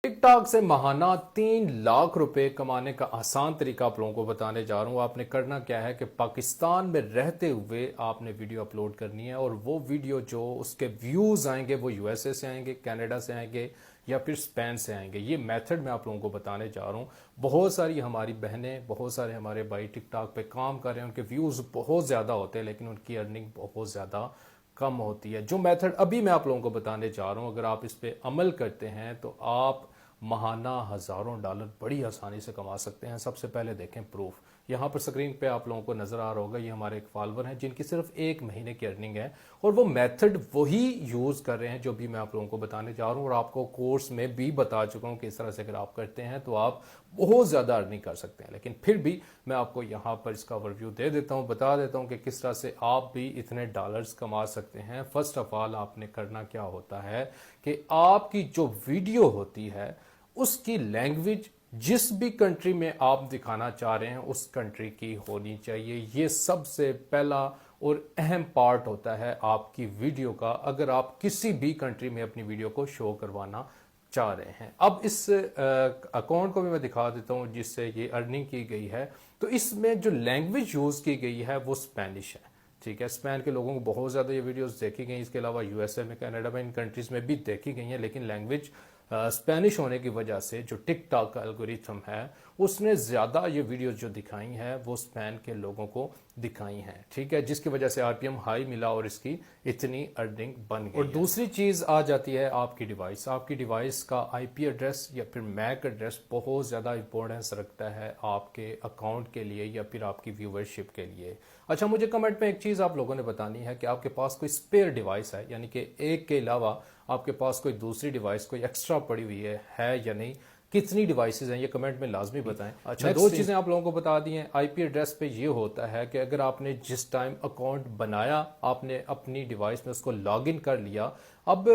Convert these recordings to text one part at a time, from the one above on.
TikTok से महाना 3 लाख रुपए कमाने का आसान तरीका आप लोगों को बताने जा रहा हूं। आपने करना क्या है कि पाकिस्तान में रहते हुए आपने वीडियो अपलोड करनी है और वो वीडियो जो उसके व्यूज आएंगे वो यूएसए से आएंगे, कनाडा से आएंगे या फिर स्पेन से आएंगे। ये मेथड मैं आप लोगों को बताने जा रहा हूं। बहुत सारी हमारी बहनें, बहुत सारे हमारे भाई टिकटॉक पे काम कर रहे हैं, उनके व्यूज बहुत ज्यादा होते हैं लेकिन उनकी अर्निंग बहुत ज्यादा कम होती है। जो मेथड अभी मैं आप लोगों को बताने जा रहा हूं, अगर आप इस पे अमल करते हैं तो आप महाना हजारों डॉलर बड़ी आसानी से कमा सकते हैं। सबसे पहले देखें प्रूफ। यहाँ पर स्क्रीन पे आप लोगों को नजर आ रहा होगा, ये हमारे एक फॉलोअर हैं जिनकी सिर्फ 1 महीने की अर्निंग है और वो मेथड वही यूज कर रहे हैं जो भी मैं आप लोगों को बताने जा रहा हूँ और आपको कोर्स में भी बता चुका हूँ कि इस तरह से अगर आप करते हैं तो आप बहुत ज्यादा अर्निंग कर सकते हैं। लेकिन फिर भी मैं आपको यहाँ पर इसका ओवरव्यू दे देता हूँ, बता देता हूँ कि किस तरह से आप भी इतने डॉलर्स कमा सकते हैं। फर्स्ट ऑफ ऑल आपने करना क्या होता है कि आपकी जो वीडियो होती है उसकी लैंग्वेज जिस भी कंट्री में आप दिखाना चाह रहे हैं उस कंट्री की होनी चाहिए। ये सबसे पहला और अहम पार्ट होता है आपकी वीडियो का, अगर आप किसी भी कंट्री में अपनी वीडियो को शो करवाना चाह रहे हैं। अब इस अकाउंट को भी मैं दिखा देता हूं जिससे ये अर्निंग की गई है। तो इसमें जो लैंग्वेज यूज की गई है वो स्पेनिश है। ठीक है, स्पेन के लोगों को बहुत ज्यादा ये वीडियोस देखी गई। इसके अलावा यूएसए में, कनाडा में, इन कंट्रीज में भी देखी गई हैं, लेकिन लैंग्वेज स्पेनिश होने की वजह से जो टिकटॉक का एल्गोरिथम है उसने ज्यादा ये वीडियोस जो दिखाई हैं वो स्पेन के लोगों को दिखाई हैं। ठीक है, जिसकी वजह से आरपीएम हाई मिला और इसकी इतनी अर्निंग बन गई। और दूसरी चीज आ जाती है आपकी डिवाइस। आपकी डिवाइस का आईपी एड्रेस या फिर मैक एड्रेस बहुत ज्यादा इंपॉर्टेंस रखता है आपके अकाउंट के लिए या फिर आपकी व्यूवरशिप के लिए। अच्छा, मुझे कमेंट में एक चीज आप लोगों ने बतानी है कि आपके पास कोई स्पेयर डिवाइस है, यानी कि एक के अलावा आपके पास कोई दूसरी डिवाइस कोई एक्स्ट्रा पड़ी हुई है या नहीं। कितनी डिवाइसेस हैं ये कमेंट में लाजमी बताएं। अच्छा, दो चीजें आप लोगों को बता दी हैं। आईपी एड्रेस पे ये होता है कि अगर आपने जिस टाइम अकाउंट बनाया, आपने अपनी डिवाइस में उसको लॉगिन कर लिया, अब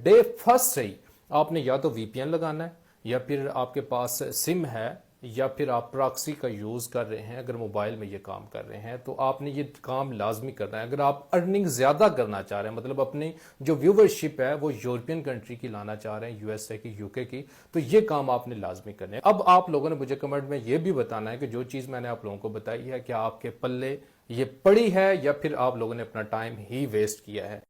डे फर्स्ट से ही आपने या तो वीपीएन लगाना है या फिर आपके पास सिम है या फिर आप प्रॉक्सी का यूज कर रहे हैं। अगर मोबाइल में ये काम कर रहे हैं तो आपने ये काम लाजमी करना है। अगर आप अर्निंग ज्यादा करना चाह रहे हैं, मतलब अपनी जो व्यूवरशिप है वो यूरोपियन कंट्री की लाना चाह रहे हैं, यूएसए की, यूके की, तो ये काम आपने लाजमी करने हैं। अब आप लोगों ने मुझे कमेंट में ये भी बताना है कि जो चीज मैंने आप लोगों को बताई है क्या आपके पल्ले ये पड़ी है या फिर आप लोगों ने अपना टाइम ही वेस्ट किया है।